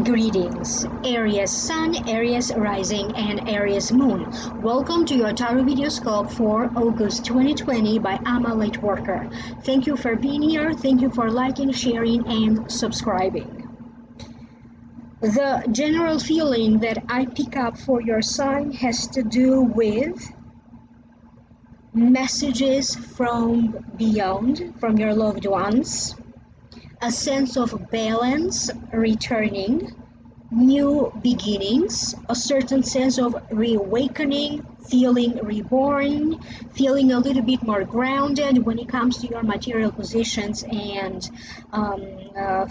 Greetings, Aries Sun, Aries Rising, and Aries Moon. Welcome to your Tarot Video Scope for August 2020 by LightWorker. Thank you for being here. Thank you for liking, sharing, and subscribing. The general feeling that I pick up for your sign has to do with messages from beyond, from your loved ones, a sense of balance returning, new beginnings, a certain sense of reawakening, feeling reborn, feeling a little bit more grounded when it comes to your material positions and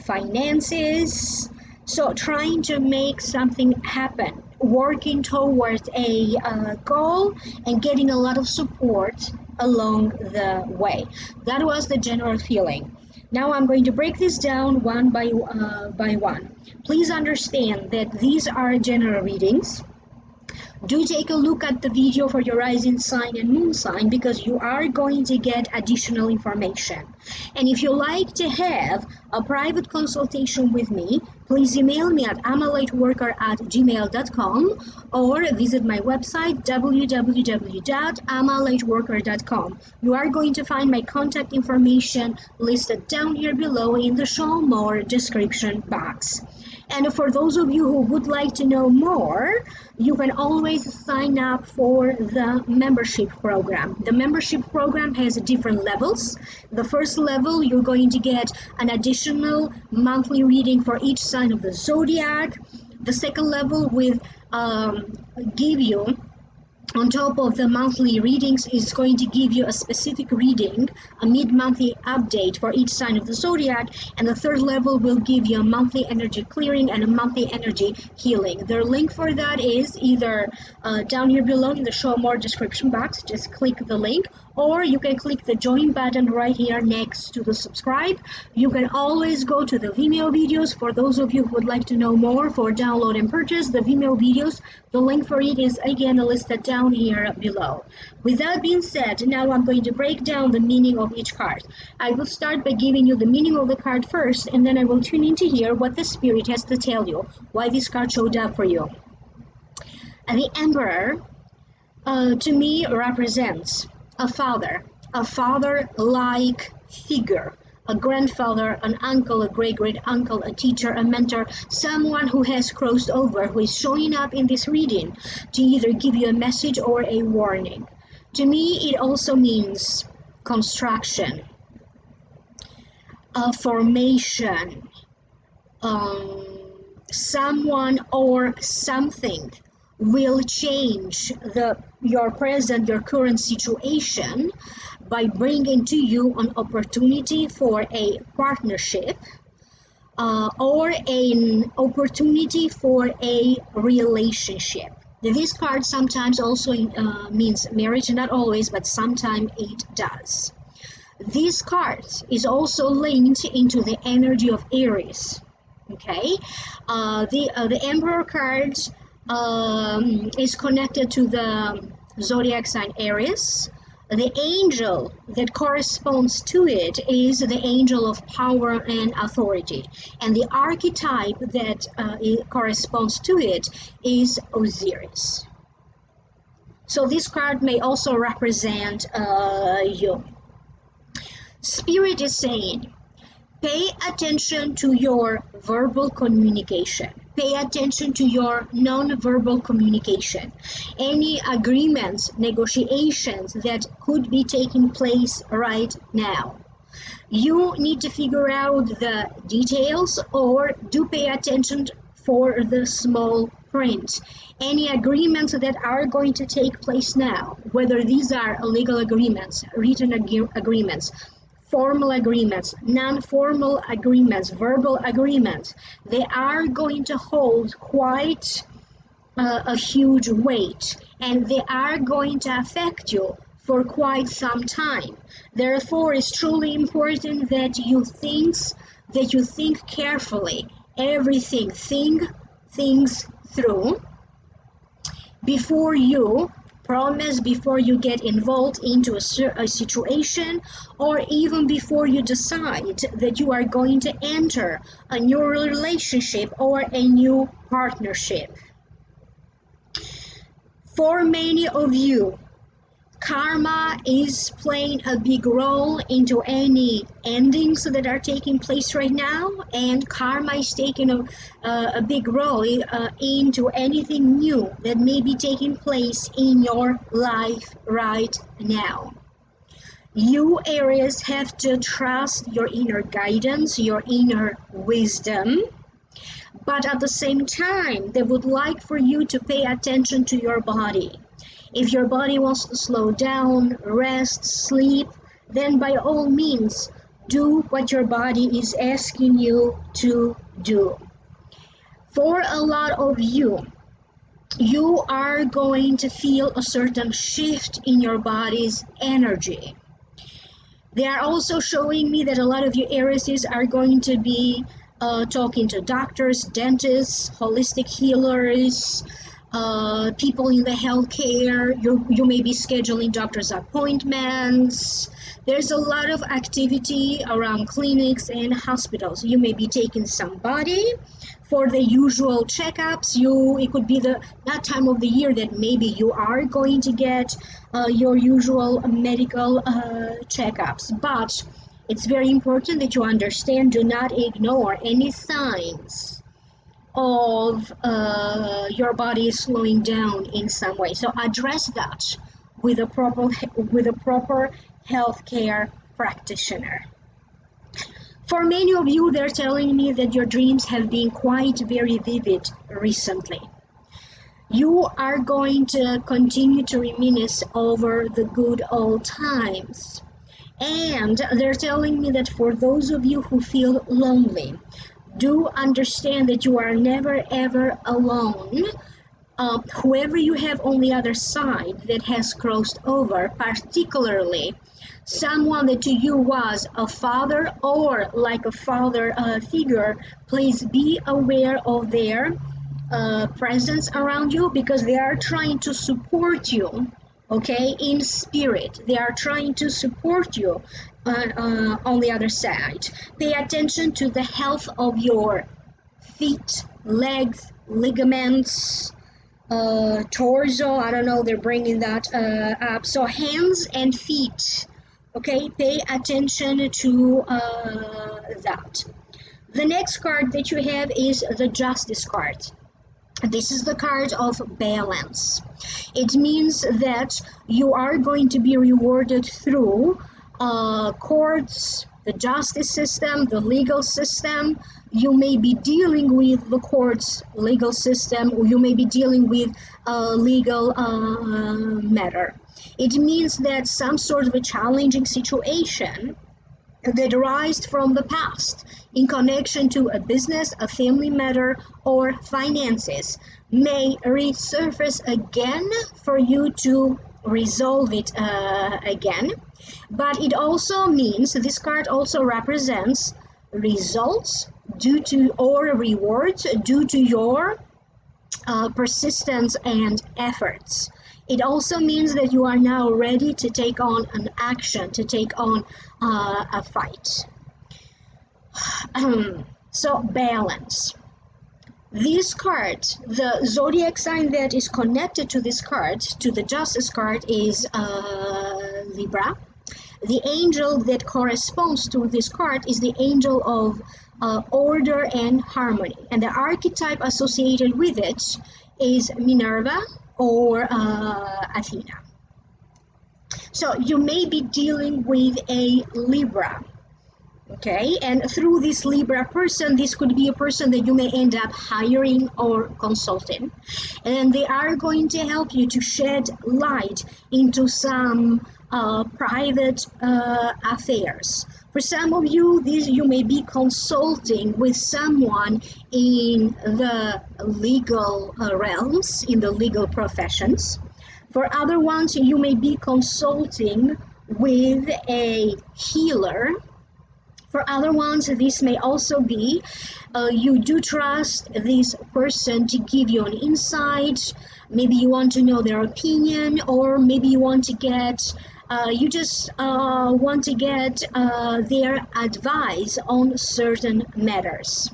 finances. So trying to make something happen, working towards a goal and getting a lot of support along the way. That was the general feeling. Now I'm going to break this down one by one. Please understand that these are general readings. Do take a look at the video for your rising sign and moon sign because you are going to get additional information. And if you like to have a private consultation with me, please email me at amalightworker@gmail.com or visit my website www.amalightworker.com. You are going to find my contact information listed down here below in the show more description box. And for those of you who would like to know more, you can always sign up for the membership program. The membership program has different levels. The first level, you're going to get an additional monthly reading for each sign of the zodiac. The second level will give you, on top of the monthly readings, is going to give you a specific reading, a mid-monthly update for each sign of the zodiac, and the third level will give you a monthly energy clearing and a monthly energy healing. The link for that is either down here below in the show more description box. Just click the link, or you can click the join button right here next to the subscribe. You can always go to the Vimeo videos for those of you who would like to know more for download and purchase the Vimeo videos. The link for it is again listed down here below. With that being said, now I'm going to break down the meaning of each card. I will start by giving you the meaning of the card first, and then I will tune in to hear what the spirit has to tell you, why this card showed up for you. And the Emperor, to me, represents a father-like figure, a grandfather, an uncle, a great-great-uncle, a teacher, a mentor, someone who has crossed over, who is showing up in this reading to either give you a message or a warning. To me, it also means construction, a formation, someone or something will change your current situation by bringing to you an opportunity for a partnership or an opportunity for a relationship. This card sometimes also means marriage, not always, but sometimes it does. This card is also linked into the energy of Aries. Okay, the Emperor card is connected to the zodiac sign Aries. The angel that corresponds to it is the angel of power and authority, and the archetype that it corresponds to it is Osiris. So this card may also represent you. Spirit is saying, pay attention to your verbal communication. Pay attention to your non-verbal communication. Any agreements, negotiations that could be taking place right now. You need to figure out the details, or do pay attention for the small print. Any agreements that are going to take place now, whether these are legal agreements, written agreements, formal agreements, non-formal agreements, verbal agreements, they are going to hold quite a huge weight, and they are going to affect you for quite some time. Therefore, it's truly important that you think that you think carefully, everything, think things through before you promise, before you get involved into a situation, or even before you decide that you are going to enter a new relationship or a new partnership. For many of you, karma is playing a big role into any endings that are taking place right now, and karma is taking a big role into anything new that may be taking place in your life right now. You, Aries, have to trust your inner guidance, your inner wisdom, but at the same time, they would like for you to pay attention to your body. If your body wants to slow down, rest, sleep, then by all means, do what your body is asking you to do. For a lot of you, you are going to feel a certain shift in your body's energy. They are also showing me that a lot of you Aries are going to be talking to doctors, dentists, holistic healers, people in the healthcare. You may be scheduling doctor's appointments. There's a lot of activity around clinics and hospitals. You may be taking somebody for the usual checkups. It could be that time of the year that maybe you are going to get your usual medical checkups. But it's very important that you understand, do not ignore any signs of your body slowing down in some way. So address that with a proper healthcare practitioner. For many of you, they're telling me that your dreams have been quite very vivid recently. You are going to continue to reminisce over the good old times. And they're telling me that for those of you who feel lonely, do understand that you are never ever alone. Whoever you have on the other side that has crossed over, particularly someone that to you was a father or like a father figure, please be aware of their presence around you, because they are trying to support you, okay, in spirit. They are trying to support you on the other side. Pay attention to the health of your feet, legs, ligaments, torso. I don't know, they're bringing that up. So hands and feet, okay, pay attention to that. The next card that you have is the Justice card. This is the card of balance. It means that you are going to be rewarded through courts, the justice system, the legal system. You may be dealing with the courts, legal system, or you may be dealing with a legal matter. It means that some sort of a challenging situation that arise from the past in connection to a business, a family matter, or finances may resurface again for you to resolve it again. But it also means this card also represents results due to, or rewards due to your persistence and efforts. It also means that you are now ready to take on an action, to take on a fight. So balance. This card, the zodiac sign that is connected to this card, to the Justice card, is Libra. The angel that corresponds to this card is the angel of order and harmony. And the archetype associated with it is Minerva or Athena. So you may be dealing with a Libra. Okay, and through this Libra person, this could be a person that you may end up hiring or consulting, and they are going to help you to shed light into some private affairs. For some of you, you may be consulting with someone in the legal realms, in the legal professions. For other ones, you may be consulting with a healer, For other ones, this may also be you do trust this person to give you an insight. Maybe you want to know their opinion, or maybe you want to get you just want to get their advice on certain matters.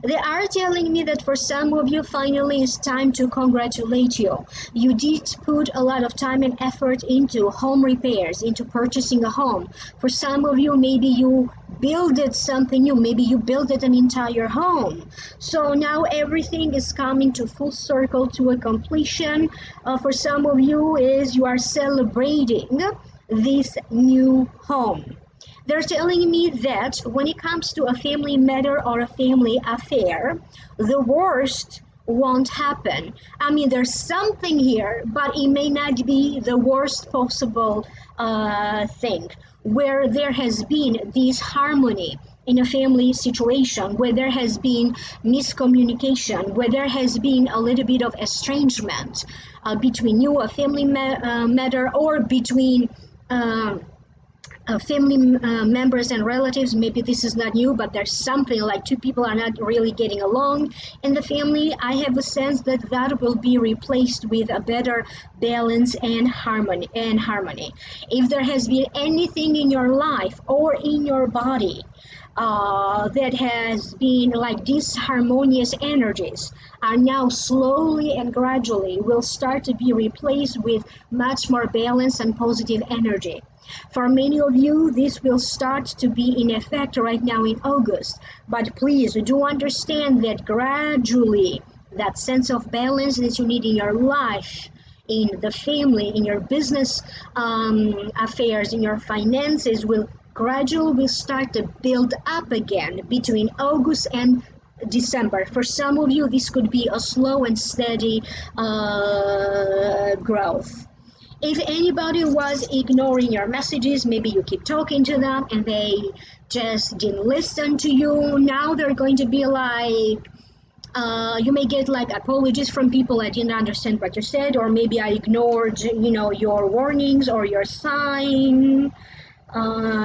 They are telling me that for some of you, finally, it's time to congratulate you. You did put a lot of time and effort into home repairs, into purchasing a home. For some of you, maybe you builded something new. Maybe you built an entire home. So now everything is coming to full circle to a completion. For some of you, is you are celebrating this new home. They're telling me that when it comes to a family matter or a family affair, the worst won't happen. I mean, there's something here, but it may not be the worst possible thing. Where there has been this harmony in a family situation, where there has been miscommunication, where there has been a little bit of estrangement between you, a family matter, or between family members and relatives. Maybe this is not new, but there's something like two people are not really getting along in the family. I have a sense that that will be replaced with a better balance and harmony. If there has been anything in your life or in your body that has been like disharmonious energies, are now slowly and gradually will start to be replaced with much more balance and positive energy. For many of you, this will start to be in effect right now in August. But please do understand that gradually, that sense of balance that you need in your life, in the family, in your business affairs, in your finances, will start to build up again between August and December. For some of you, this could be a slow and steady growth. If anybody was ignoring your messages, maybe you keep talking to them and they just didn't listen to you. Now they're going to be like, you may get like apologies from people. I didn't understand what you said, or maybe I ignored, your warnings or your sign.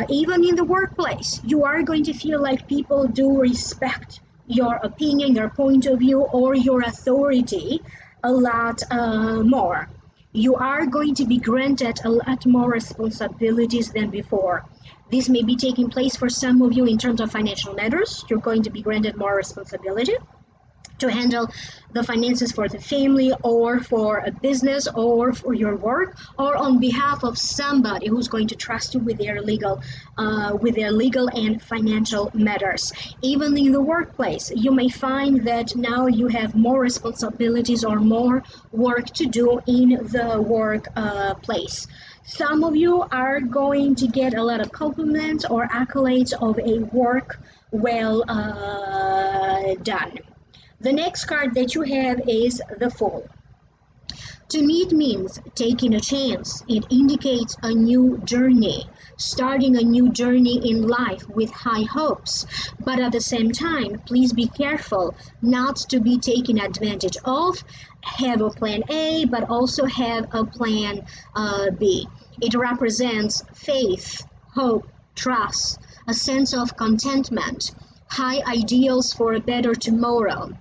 Even in the workplace, you are going to feel like people do respect your opinion, your point of view, or your authority a lot more. You are going to be granted a lot more responsibilities than before. This may be taking place for some of you in terms of financial matters. You're going to be granted more responsibility to handle the finances for the family or for a business or for your work, or on behalf of somebody who's going to trust you with their legal and financial matters. Even in the workplace, you may find that now you have more responsibilities or more work to do in the workplace. Some of you are going to get a lot of compliments or accolades of a work well done. The next card that you have is the Fool. To me, it means taking a chance. It indicates a new journey, starting a new journey in life with high hopes. But at the same time, please be careful not to be taken advantage of. Have a plan A, but also have a plan B. It represents faith, hope, trust, a sense of contentment, high ideals for a better tomorrow.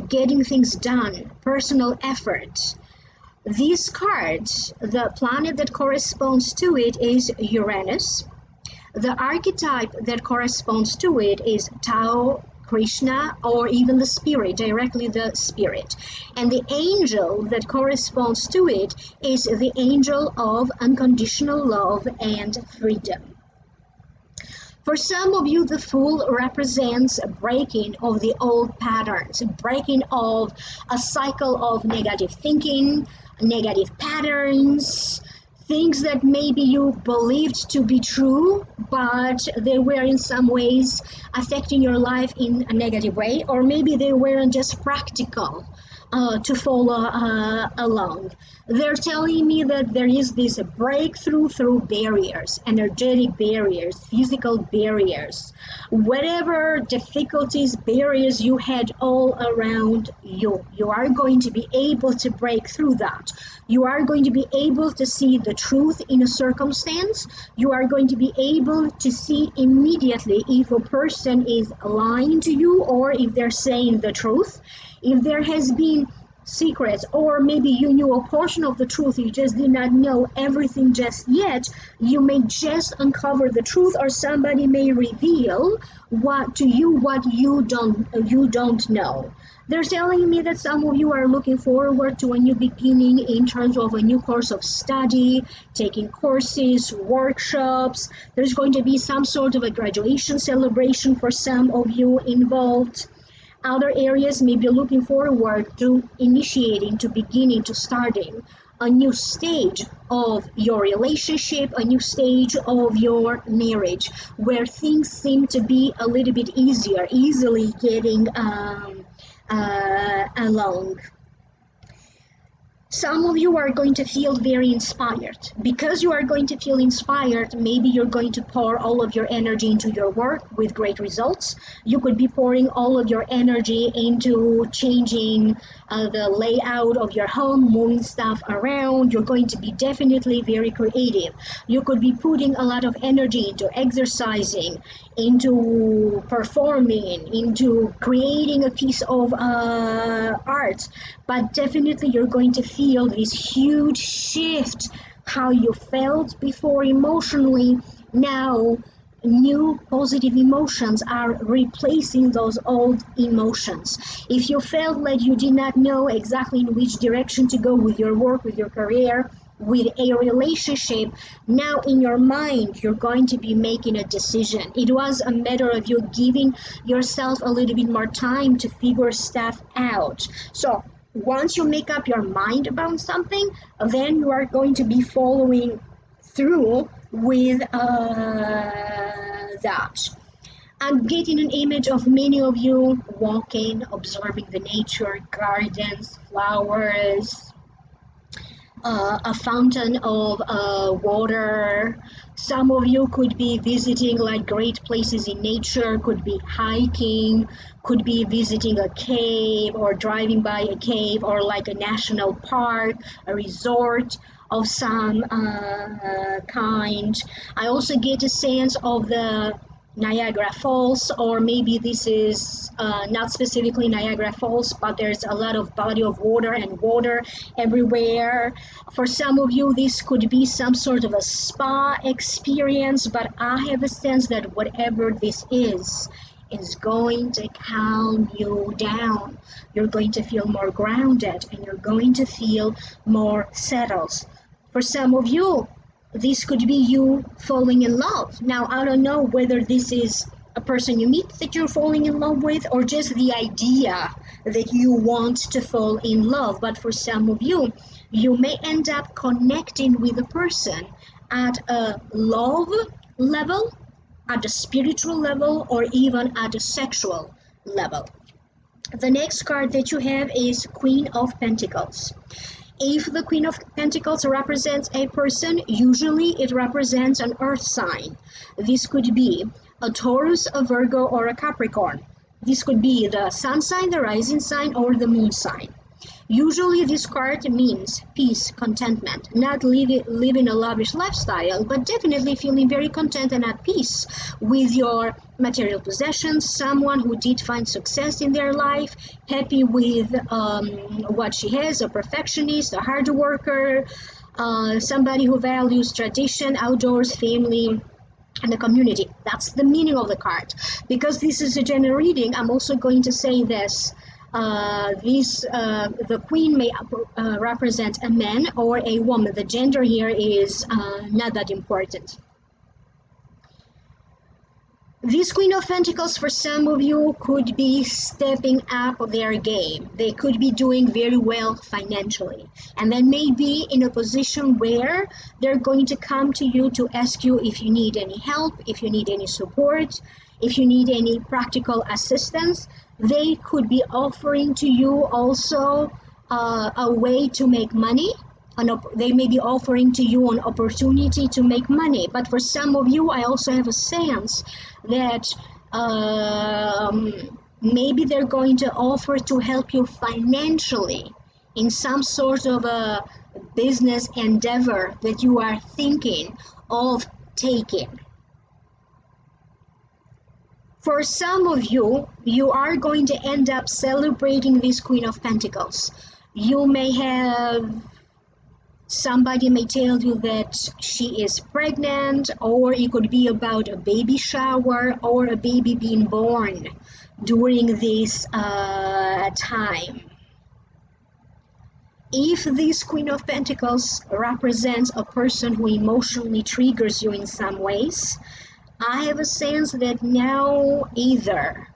Getting things done, personal effort. This card, the planet that corresponds to it is Uranus. The archetype that corresponds to it is Tao, Krishna, or even the spirit, directly the spirit. And the angel that corresponds to it is the angel of unconditional love and freedom. For some of you, the Fool represents a breaking of the old patterns, breaking of a cycle of negative thinking, negative patterns, things that maybe you believed to be true, but they were in some ways affecting your life in a negative way, or maybe they weren't just practical. to follow along. They're telling me that there is this breakthrough through barriers, energetic barriers, physical barriers, whatever difficulties, barriers you had all around you. You are going to be able to break through that. You are going to be able to see the truth in a circumstance. You are going to be able to see immediately if a person is lying to you or if they're saying the truth. If there has been secrets, or maybe you knew a portion of the truth, you just did not know everything just yet, you may just uncover the truth, or somebody may reveal what to you what you don't know. They're telling me that some of you are looking forward to a new beginning in terms of a new course of study, taking courses, workshops. There's going to be some sort of a graduation celebration for some of you involved. Other areas may be looking forward to initiating, to beginning, to starting a new stage of your relationship, a new stage of your marriage, where things seem to be a little bit easier, easily getting along. Some of you are going to feel very inspired. Because you are going to feel inspired, maybe you're going to pour all of your energy into your work with great results. You could be pouring all of your energy into changing the layout of your home, moving stuff around. You're going to be definitely very creative. You could be putting a lot of energy into exercising, into performing, into creating a piece of art. But definitely you're going to feel this huge shift. How you felt before emotionally, now new positive emotions are replacing those old emotions. If you felt like you did not know exactly in which direction to go with your work, with your career, with a relationship, now in your mind you're going to be making a decision. It was a matter of you giving yourself a little bit more time to figure stuff out. So once you make up your mind about something, then you are going to be following through with that. I'm getting an image of many of you walking, observing the nature, gardens, flowers, a fountain of water. Some of you could be visiting like great places in nature, could be hiking, could be visiting a cave or driving by a cave or like a national park, a resort of some kind. I also get a sense of the Niagara Falls, or maybe this is not specifically Niagara Falls, but there's a lot of body of water and water everywhere. For some of you, this could be some sort of a spa experience, but I have a sense that whatever this is going to calm you down. You're going to feel more grounded and you're going to feel more settled. For some of you, this could be you falling in love. Now, I don't know whether this is a person you meet that you're falling in love with or just the idea that you want to fall in love. But for some of you, you may end up connecting with a person at a love level, at a spiritual level, or even at a sexual level. The next card that you have is Queen of Pentacles. If the Queen of Pentacles represents a person, usually it represents an earth sign. This could be a Taurus, a Virgo, or a Capricorn. This could be the sun sign, the rising sign, or the moon sign. Usually this card means peace, contentment, not living a lavish lifestyle, but definitely feeling very content and at peace with your material possessions, someone who did find success in their life, happy with what she has, a perfectionist, a hard worker, somebody who values tradition, outdoors, family, and the community. That's the meaning of the card. Because this is a general reading, I'm also going to say this. The queen may represent a man or a woman. The gender here is not that important. This Queen of Pentacles, for some of you, could be stepping up their game. They could be doing very well financially. And they may be in a position where they're going to come to you to ask you if you need any help, if you need any support, if you need any practical assistance. They could be offering to you also a way to make money. They may be offering to you an opportunity to make money. But for some of you, I also have a sense that maybe they're going to offer to help you financially in some sort of a business endeavor that you are thinking of taking. For some of you, you are going to end up celebrating this Queen of Pentacles. You may have somebody may tell you that she is pregnant, or it could be about a baby shower or a baby being born during this time. If this Queen of Pentacles represents a person who emotionally triggers you in some ways, I have a sense that now either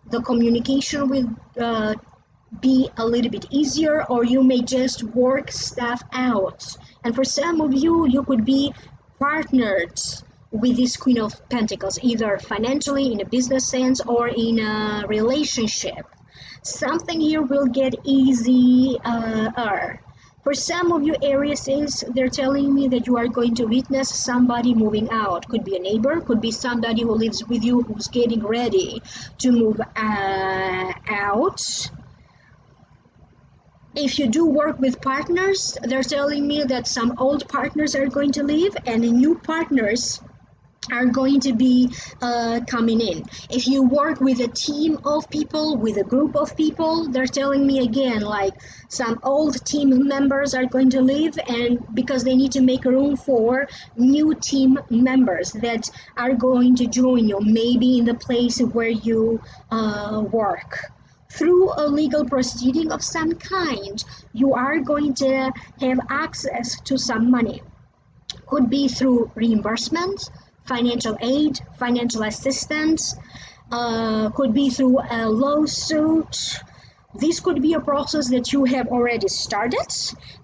the communication will be a little bit easier, or you may just work stuff out. And for some of you, you could be partnered with this Queen of Pentacles, either financially, in a business sense, or in a relationship. Something here will get easier. For some of you, Aries, they're telling me that you are going to witness somebody moving out. Could be a neighbor, could be somebody who lives with you who's getting ready to move out. If you do work with partners, they're telling me that some old partners are going to leave and new partners are going to be coming in. If you work with a team of people, with a group of people, they're telling me again, like some old team members are going to leave, and because they need to make room for new team members that are going to join you, maybe in the place where you work. Through a legal proceeding of some kind, you are going to have access to some money. Could be through reimbursement, financial aid, financial assistance, could be through a lawsuit. This could be a process that you have already started,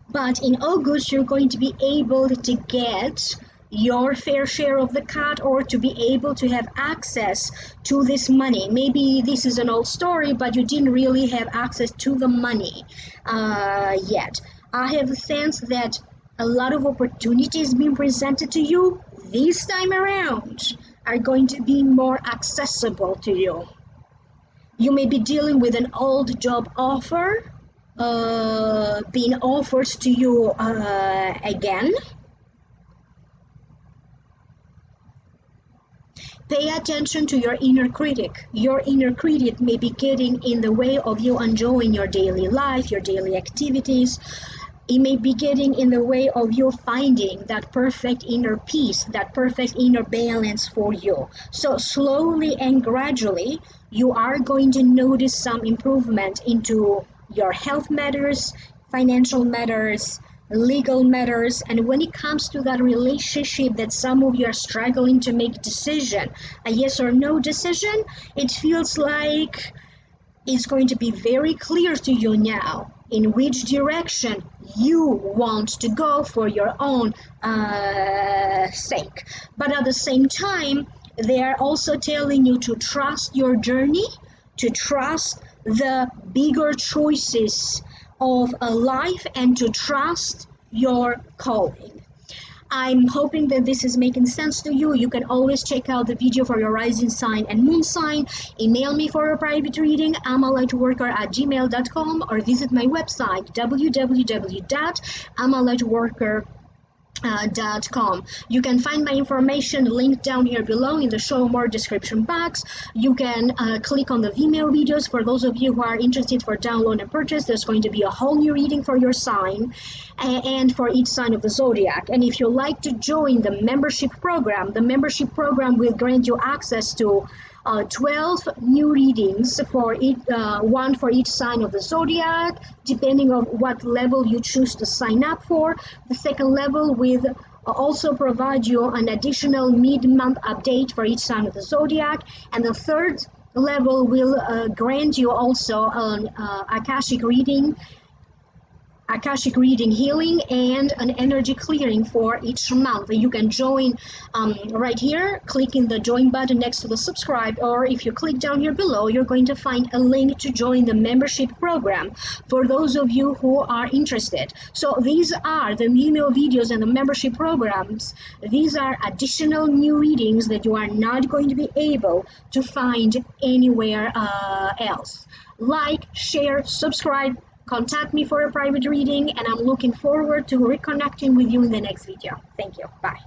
but in August you're going to be able to get your fair share of the cut, or to be able to have access to this money. Maybe this is an old story, but you didn't really have access to the money yet. I have a sense that a lot of opportunities being presented to you this time around are going to be more accessible to you. You may be dealing with an old job offer being offered to you again. Pay attention to your inner critic. Your inner critic may be getting in the way of you enjoying your daily life, your daily activities. It may be getting in the way of you finding that perfect inner peace, that perfect inner balance for you. So slowly and gradually, you are going to notice some improvement into your health matters, financial matters, legal matters. And when it comes to that relationship that some of you are struggling to make decision, a yes or no decision, it feels like it's going to be very clear to you now in which direction you want to go for your own sake. But at the same time, they are also telling you to trust your journey, to trust the bigger choices of a life, and to trust your calling. I'm hoping that this is making sense to you. You can always check out the video for your rising sign and moon sign. Email me for a private reading, amalightworker@gmail.com, or visit my website, www.amalightworker.com. You can find my information linked down here below in the show more description box. You can click on the Vimeo videos for those of you who are interested for download and purchase. There's going to be a whole new reading for your sign and for each sign of the zodiac. And if you like to join the membership program will grant you access to 12 new readings for each, one for each sign of the zodiac, depending on what level you choose to sign up for. The second level will also provide you an additional mid-month update for each sign of the zodiac, and the third level will grant you also an Akashic reading Akashic reading healing and an energy clearing for each month. You can join right here, clicking the join button next to the subscribe, or if you click down here below, you're going to find a link to join the membership program for those of you who are interested. So these are the email videos and the membership programs. These are additional new readings that you are not going to be able to find anywhere else. Like, share, subscribe, contact me for a private reading, and I'm looking forward to reconnecting with you in the next video. Thank you. Bye.